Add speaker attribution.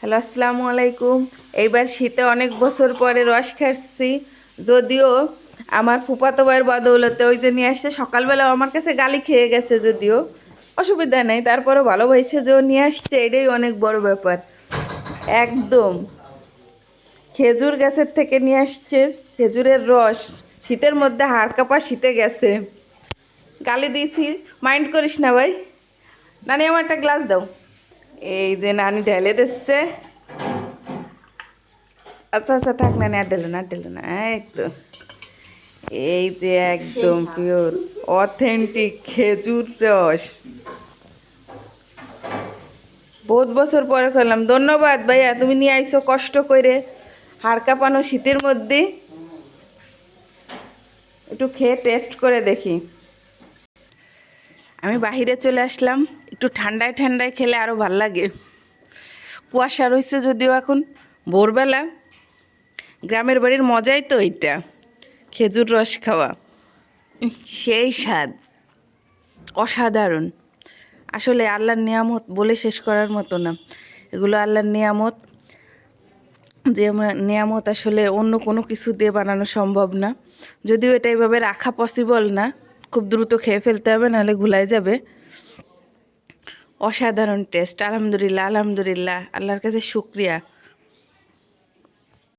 Speaker 1: Hello, আসসালামু আলাইকুম। এইবার শীতে অনেক বছর পরে রস খাচ্ছি, যদিও আমার ফুফাতো ভাইয়ের বদৌলতে ওই যে নিয়ে আসছে। সকালবেলা আমার কাছে গালি খেয়ে গেছে, যদিও অসুবিধা নেই, তারপরে ভালোবাসে যে ও নিয়ে আসছে, এটাই অনেক বড় ব্যাপার। একদম খেজুর গাছের থেকে নিয়ে আসছে খেজুরের রস। শীতের মধ্যে হাড় কাঁপা শীতে গেছে। গালি দিয়েছি, মাইন্ড করিস না ভাই। নানি, আমার একটা গ্লাস দাও। এই যে নানি ঢেলে দিচ্ছে। আচ্ছা আচ্ছা, থাক না, আর ঢেলো না, আর ঢেলো না। এই তো, এই যে একদম পিওর অথেন্টিক খেজুর রস। বহুত বছর পরে খেলাম। ধন্যবাদ ভাইয়া, তুমি নিয়ে আইছো কষ্ট করে হাড় কাঁপানো শীতের মধ্যে। একটু খেয়ে টেস্ট করে দেখি। আমি বাহিরে চলে আসলাম, একটু ঠান্ডায় ঠান্ডায় খেলে আরও ভাল লাগে। কুয়াশা রয়েছে যদিও এখন, ভোরবেলা। গ্রামের বাড়ির মজাই তো এইটা, খেজুর রস খাওয়া। সেই স্বাদ, অসাধারণ। আসলে আল্লাহর নিয়ামত বলে শেষ করার মতো না। এগুলো আল্লাহর নিয়ামত, যে নিয়ামত আসলে অন্য কোনো কিছু দিয়ে বানানো সম্ভব না। যদিও এটা এইভাবে রাখা পসিবল না, খুব দ্রুত খেয়ে ফেলতে হবে, নাহলে ঘুলাই যাবে। অসাধারণ টেস্ট। আলহামদুলিল্লাহ, আলহামদুলিল্লাহ, আল্লাহর কাছে শুক্রিয়া।